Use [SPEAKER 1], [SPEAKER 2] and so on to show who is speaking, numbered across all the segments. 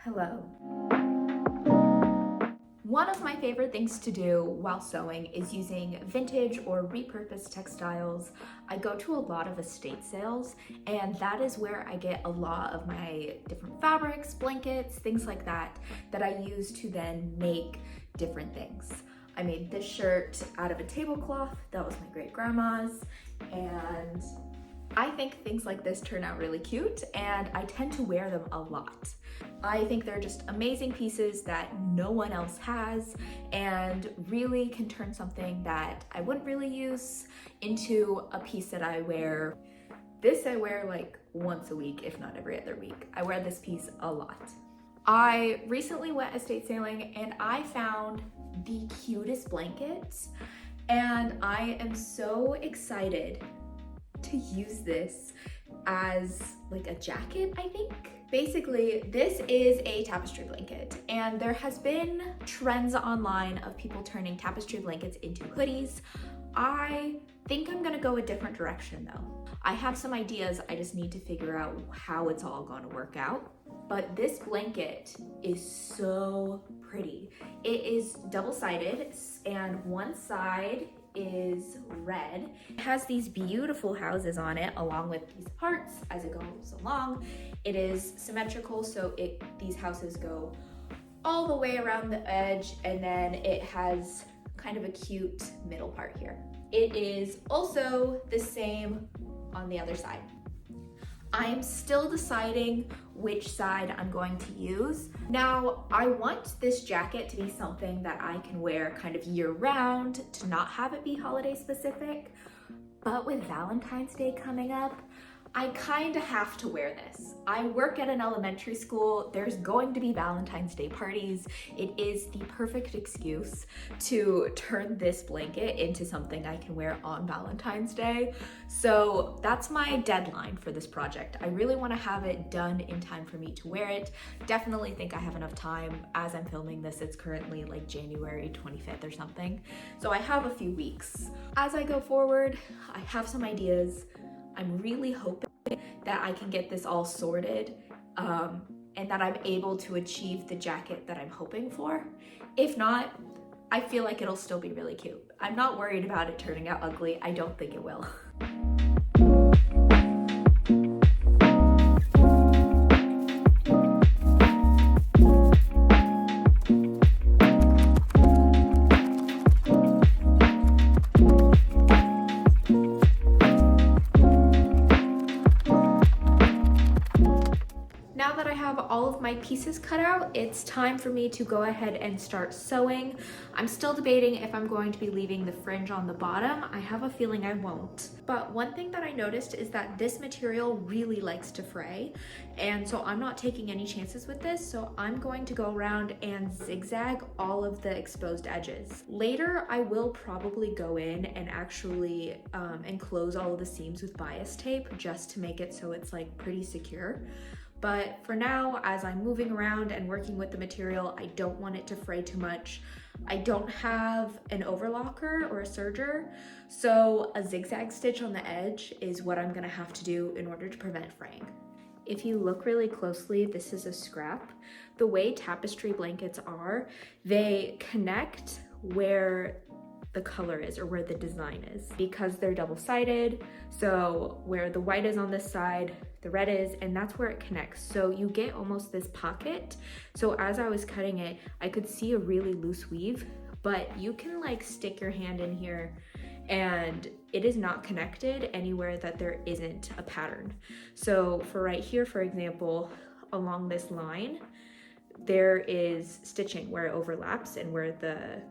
[SPEAKER 1] Hello. One of my favorite things to do while sewing is using vintage or repurposed textiles. I go to a lot of estate sales, and that is where I get a lot of my different fabrics, blankets, things like that I use to then make different things. I made this shirt out of a tablecloth that was my great grandma's, and I think things like this turn out really cute, and I tend to wear them a lot. I think they're just amazing pieces that no one else has and really can turn something that I wouldn't really use into a piece that I wear. This I wear like once a week, if not every other week. I wear this piece a lot. I recently went estate sailing and I found the cutest blankets, and I am so excited to use this as like a jacket, I think. Basically, this is a tapestry blanket, and there has been trends online of people turning tapestry blankets into hoodies. I think I'm gonna go a different direction though. I have some ideas, I just need to figure out how it's all gonna work out. But this blanket is so pretty. It is double-sided, and one side is red. It has these beautiful houses on it along with these hearts as it goes along. It is symmetrical, so these houses go all the way around the edge, and then it has kind of a cute middle part here. It is also the same on the other side. I am still deciding which side I'm going to use. Now, I want this jacket to be something that I can wear kind of year round, to not have it be holiday specific, but with Valentine's Day coming up, I kind of have to wear this. I work at an elementary school. There's going to be Valentine's Day parties. It is the perfect excuse to turn this blanket into something I can wear on Valentine's Day. So that's my deadline for this project. I really want to have it done in time for me to wear it. Definitely think I have enough time. As I'm filming this, it's currently like January 25th or something. So I have a few weeks. As I go forward, I have some ideas. I'm really hoping that I can get this all sorted and that I'm able to achieve the jacket that I'm hoping for. If not, I feel like it'll still be really cute. I'm not worried about it turning out ugly. I don't think it will. Now that I have all of my pieces cut out, it's time for me to go ahead and start sewing. I'm still debating if I'm going to be leaving the fringe on the bottom. I have a feeling I won't. But one thing that I noticed is that this material really likes to fray, and so I'm not taking any chances with this, so I'm going to go around and zigzag all of the exposed edges. Later, I will probably go in and actually enclose all of the seams with bias tape just to make it so it's like pretty secure. But for now, as I'm moving around and working with the material, I don't want it to fray too much. I don't have an overlocker or a serger, so a zigzag stitch on the edge is what I'm gonna have to do in order to prevent fraying. If you look really closely, this is a scrap. The way tapestry blankets are, they connect where the color is or where the design is, because they're double-sided. So where the white is on this side, the red is, and that's where it connects. So you get almost this pocket. So as I was cutting it, I could see a really loose weave, but you can like stick your hand in here and it is not connected anywhere that there isn't a pattern. So for right here, for example, along this line, there is stitching where it overlaps and where the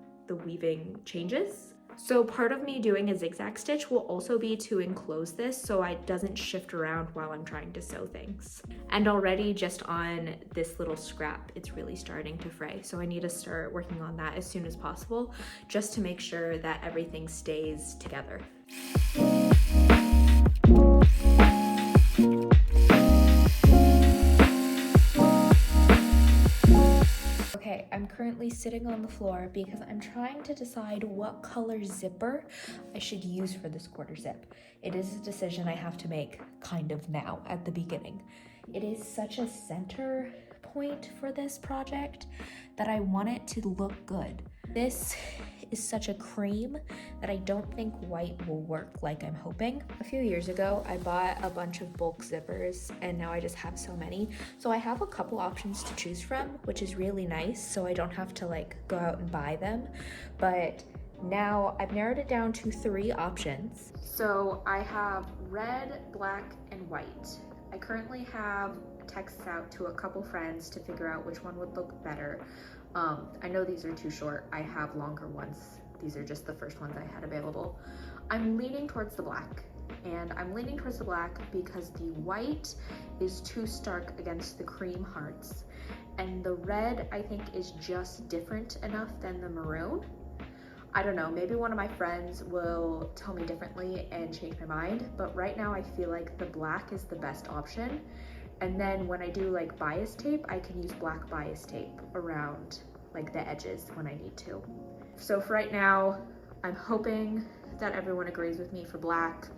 [SPEAKER 1] weaving changes. So part of me doing a zigzag stitch will also be to enclose this so it doesn't shift around while I'm trying to sew things. And already just on this little scrap, it's really starting to fray. So I need to start working on that as soon as possible, just to make sure that everything stays together. Okay, I'm currently sitting on the floor because I'm trying to decide what color zipper I should use for this quarter zip. It is a decision I have to make kind of now at the beginning. It is such a center point for this project that I want it to look good. This is such a cream that I don't think white will work like I'm hoping. A few years ago, I bought a bunch of bulk zippers and now I just have so many. So I have a couple options to choose from, which is really nice. So I don't have to like go out and buy them. But now I've narrowed it down to 3 options. So I have red, black, and white. I currently have texts out to a couple friends to figure out which one would look better. I know these are too short. I have longer ones. These are just the first ones I had available. I'm leaning towards the black, and I'm leaning towards the black because the white is too stark against the cream hearts, and the red I think is just different enough than the maroon. I don't know, maybe one of my friends will tell me differently and change my mind, but right now I feel like the black is the best option. And then when I do like bias tape, I can use black bias tape around like the edges when I need to. So for right now, I'm hoping that everyone agrees with me for black,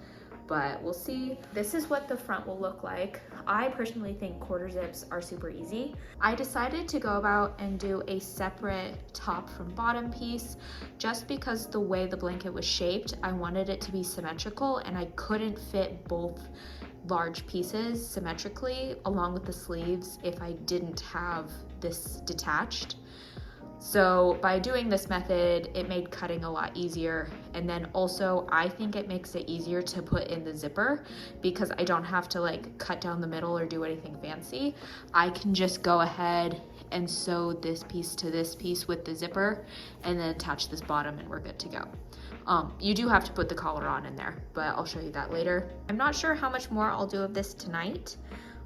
[SPEAKER 1] but we'll see. This is what the front will look like. I personally think quarter zips are super easy. I decided to go about and do a separate top from bottom piece just because the way the blanket was shaped, I wanted it to be symmetrical and I couldn't fit both large pieces symmetrically along with the sleeves if I didn't have this detached. So by doing this method, it made cutting a lot easier. And then also I think it makes it easier to put in the zipper because I don't have to like cut down the middle or do anything fancy. I can just go ahead and sew this piece to this piece with the zipper and then attach this bottom and we're good to go. You do have to put the collar on in there, but I'll show you that later. I'm not sure how much more I'll do of this tonight,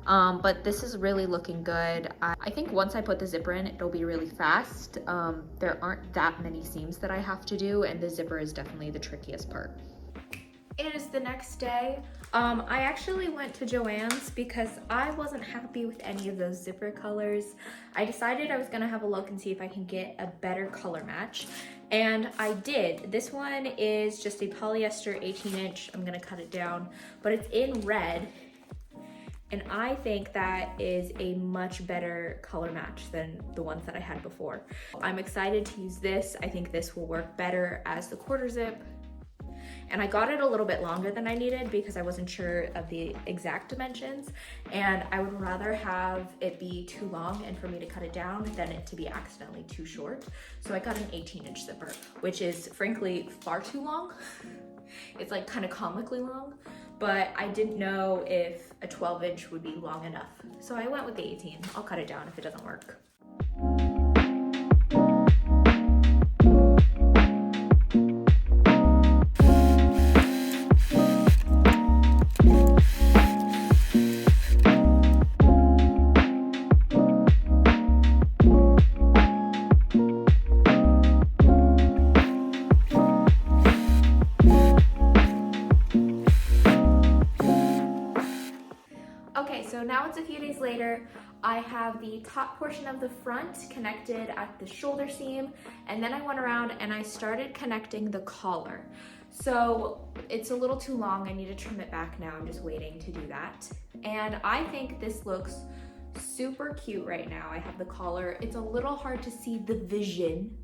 [SPEAKER 1] but this is really looking good. I think once I put the zipper in, it'll be really fast. There aren't that many seams that I have to do, and the zipper is definitely the trickiest part. It is the next day. I actually went to Joann's because I wasn't happy with any of those zipper colors. I decided I was gonna have a look and see if I can get a better color match. And I did. This one is just a polyester 18-inch. I'm gonna cut it down, but it's in red. And I think that is a much better color match than the ones that I had before. I'm excited to use this. I think this will work better as the quarter zip. And I got it a little bit longer than I needed because I wasn't sure of the exact dimensions. And I would rather have it be too long and for me to cut it down than it to be accidentally too short. So I got an 18-inch zipper, which is frankly far too long. It's like kind of comically long, but I didn't know if a 12-inch would be long enough. So I went with the 18. I'll cut it down if it doesn't work. Okay, so now it's a few days later. I have the top portion of the front connected at the shoulder seam, and then I went around and I started connecting the collar. So it's a little too long. I need to trim it back now. I'm just waiting to do that. And I think this looks super cute right now. I have the collar. It's a little hard to see the vision,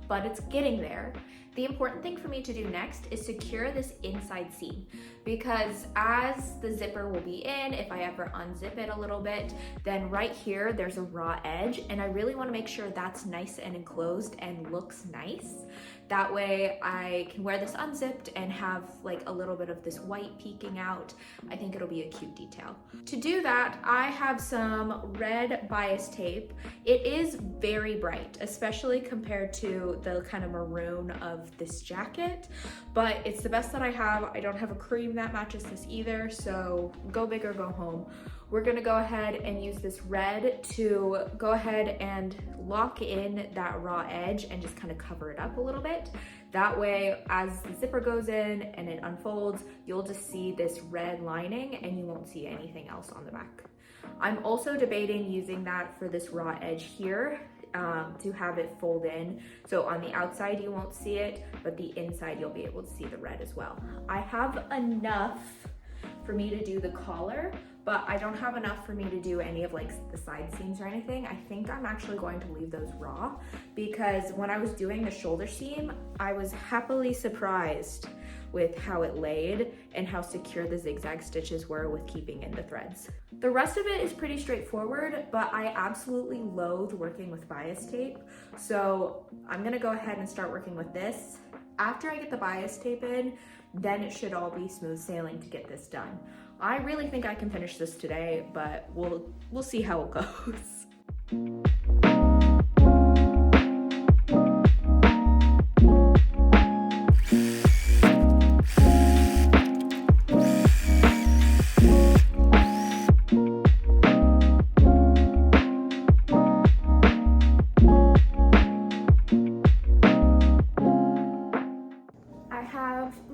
[SPEAKER 1] but it's getting there. The important thing for me to do next is secure this inside seam, because as the zipper will be in, if I ever unzip it a little bit, then right here there's a raw edge, and I really want to make sure that's nice and enclosed and looks nice. That way I can wear this unzipped and have like a little bit of this white peeking out. I think it'll be a cute detail. To do that, I have some red bias tape. It is very bright, especially compared to the kind of maroon of this jacket, but it's the best that I have. I don't have a cream that matches this either, so go big or go home. We're gonna go ahead and use this red to go ahead and lock in that raw edge and just kind of cover it up a little bit. That way, as the zipper goes in and it unfolds, you'll just see this red lining and you won't see anything else on the back. I'm also debating using that for this raw edge here to have it fold in. So on the outside, you won't see it, but the inside, you'll be able to see the red as well. I have enough for me to do the collar, but I don't have enough for me to do any of like the side seams or anything. I think I'm actually going to leave those raw because when I was doing the shoulder seam, I was happily surprised with how it laid and how secure the zigzag stitches were with keeping in the threads. The rest of it is pretty straightforward, but I absolutely loathe working with bias tape. So I'm gonna go ahead and start working with this. After I get the bias tape in, then it should all be smooth sailing to get this done. I really think I can finish this today, but we'll see how it goes.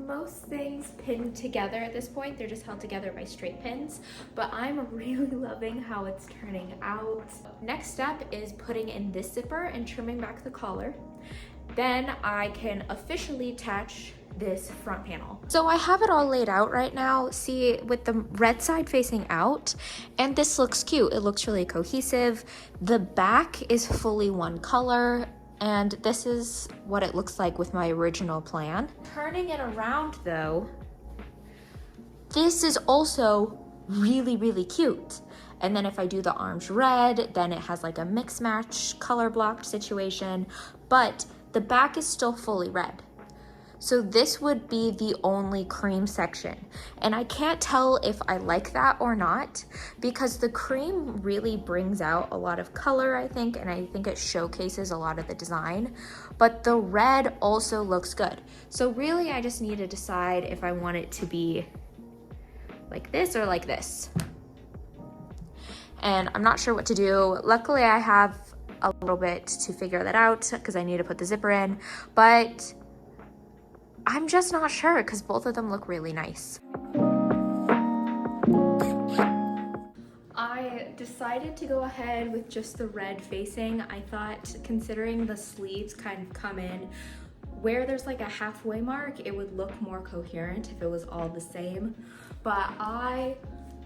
[SPEAKER 1] Most things pinned together at this point. They're just held together by straight pins, but I'm really loving how it's turning out. Next step is putting in this zipper and trimming back the collar. Then I can officially attach this front panel. So I have it all laid out right now. See, with the red side facing out, and this looks cute. It looks really cohesive. The back is fully one color, and this is what it looks like with my original plan. Turning it around though, this is also really, really cute. And then if I do the arms red, then it has like a mix match color blocked situation, but the back is still fully red. So this would be the only cream section. And I can't tell if I like that or not because the cream really brings out a lot of color, I think, and I think it showcases a lot of the design, but the red also looks good. So really I just need to decide if I want it to be like this or like this. And I'm not sure what to do. Luckily I have a little bit to figure that out because I need to put the zipper in, but I'm just not sure because both of them look really nice. I decided to go ahead with just the red facing. I thought, considering the sleeves kind of come in where there's like a halfway mark, it would look more coherent if it was all the same, but I'm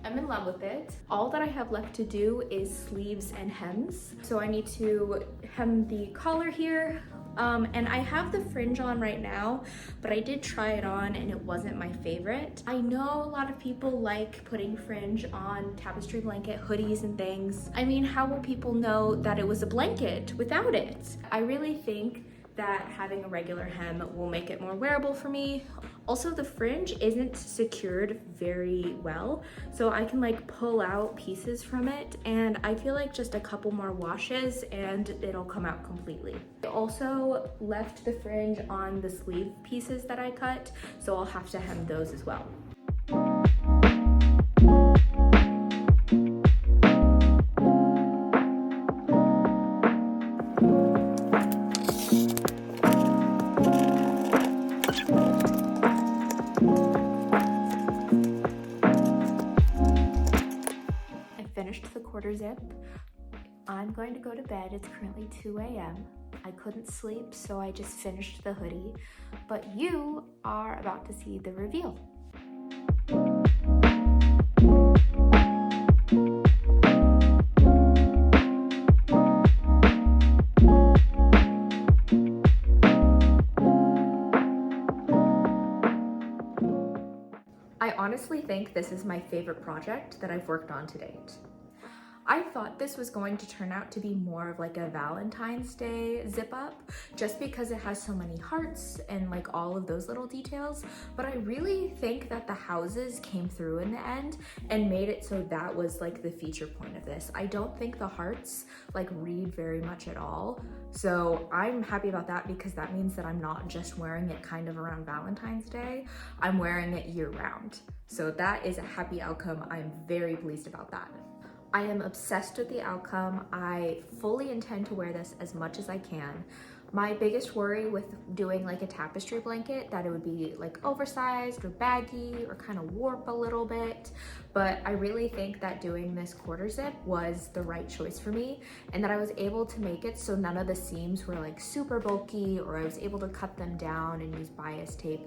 [SPEAKER 1] in love with it. All that I have left to do is sleeves and hems. So I need to hem the collar here, and I have the fringe on right now, but I did try it on and it wasn't my favorite. I know a lot of people like putting fringe on tapestry blanket hoodies and things. I mean, how will people know that it was a blanket without it? I really think that having a regular hem will make it more wearable for me. Also, the fringe isn't secured very well, so I can like pull out pieces from it, and I feel like just a couple more washes and it'll come out completely. I also left the fringe on the sleeve pieces that I cut, so I'll have to hem those as well. The quarter zip. I'm going to go to bed. It's currently 2 a.m. I couldn't sleep, so I just finished the hoodie, but you are about to see the reveal. I honestly think this is my favorite project that I've worked on to date. I thought this was going to turn out to be more of like a Valentine's Day zip up just because it has so many hearts and like all of those little details, but I really think that the houses came through in the end and made it so that was like the feature point of this. I don't think the hearts like read very much at all, so I'm happy about that because that means that I'm not just wearing it kind of around Valentine's Day, I'm wearing it year round. So that is a happy outcome. I'm very pleased about that. I am obsessed with the outcome. I fully intend to wear this as much as I can. My biggest worry with doing like a tapestry blanket, that it would be like oversized or baggy or kind of warp a little bit, but I really think that doing this quarter zip was the right choice for me, and that I was able to make it so none of the seams were like super bulky, or I was able to cut them down and use bias tape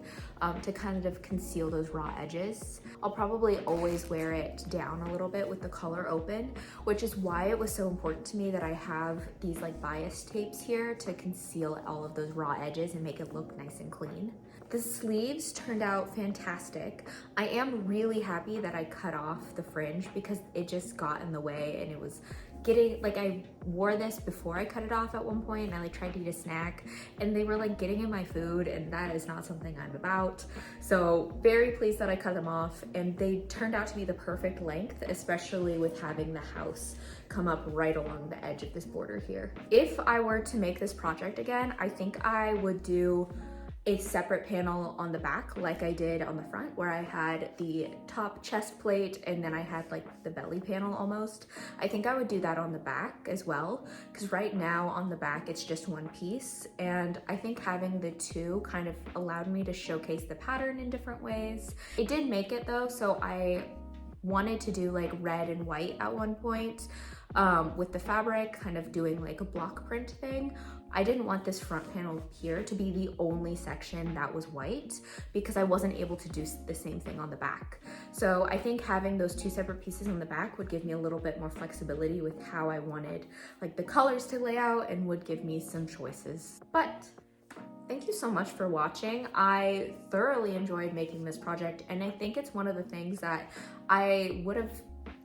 [SPEAKER 1] to kind of conceal those raw edges. I'll probably always wear it down a little bit with the collar open, which is why it was so important to me that I have these like bias tapes here to conceal all of those raw edges and make it look nice and clean. The sleeves turned out fantastic. I am really happy that I cut off the fringe because it just got in the way, and it was getting, like, I wore this before I cut it off at one point, and I like tried to eat a snack and they were like getting in my food, and that is not something I'm about. So very pleased that I cut them off, and they turned out to be the perfect length, especially with having the house come up right along the edge of this border here. If I were to make this project again, I think I would do a separate panel on the back like I did on the front, where I had the top chest plate and then I had like the belly panel almost. I think I would do that on the back as well, because right now on the back it's just one piece, and I think having the two kind of allowed me to showcase the pattern in different ways. It did make it though, so I wanted to do like red and white at one point with the fabric, kind of doing like a block print thing. I didn't want this front panel here to be the only section that was white because I wasn't able to do the same thing on the back. So I think having those two separate pieces on the back would give me a little bit more flexibility with how I wanted like the colors to lay out, and would give me some choices. But thank you so much for watching. I thoroughly enjoyed making this project, and I think it's one of the things that I would have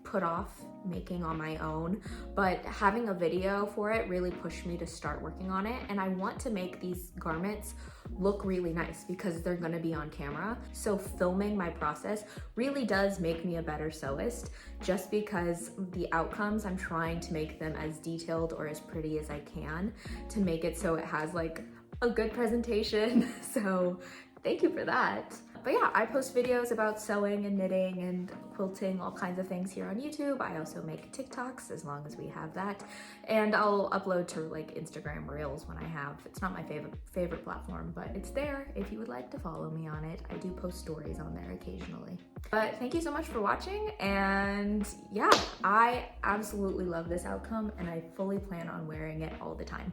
[SPEAKER 1] put off making on my own, but having a video for it really pushed me to start working on it. And I want to make these garments look really nice because they're gonna be on camera. So filming my process really does make me a better sewist, just because the outcomes, I'm trying to make them as detailed or as pretty as I can to make it so it has like a good presentation. So thank you for that. But yeah, I post videos about sewing and knitting and quilting, all kinds of things here on YouTube. I also make TikToks, as long as we have that. And I'll upload to like Instagram Reels when I have. It's not my favorite platform, but it's there if you would like to follow me on it. I do post stories on there occasionally. But thank you so much for watching, and yeah, I absolutely love this outcome, and I fully plan on wearing it all the time.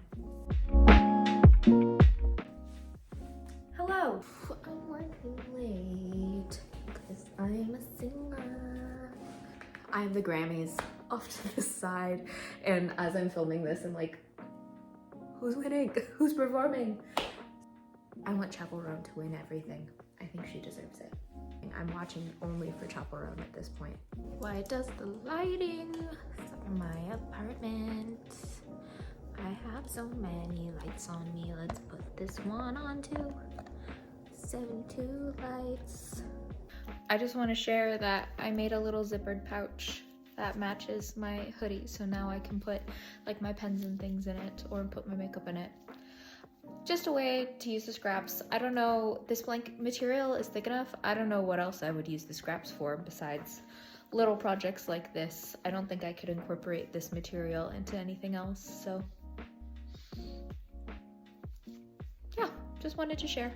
[SPEAKER 1] Hello. I'm working late because I'm a singer. I have the Grammys off to the side, and as I'm filming this, I'm like, who's winning? Who's performing? I want Chaperone to win everything. I think she deserves it. I'm watching only for Chaperone at this point. Why does the lighting suck in my apartment? I have so many lights on me. Let's put this one on too. 72 lights. I just want to share that I made a little zippered pouch that matches my hoodie, so now I can put like my pens and things in it, or put my makeup in it. Just a way to use the scraps. I don't know, this blanket material is thick enough. I don't know what else I would use the scraps for besides little projects like this. I don't think I could incorporate this material into anything else, so yeah, just wanted to share.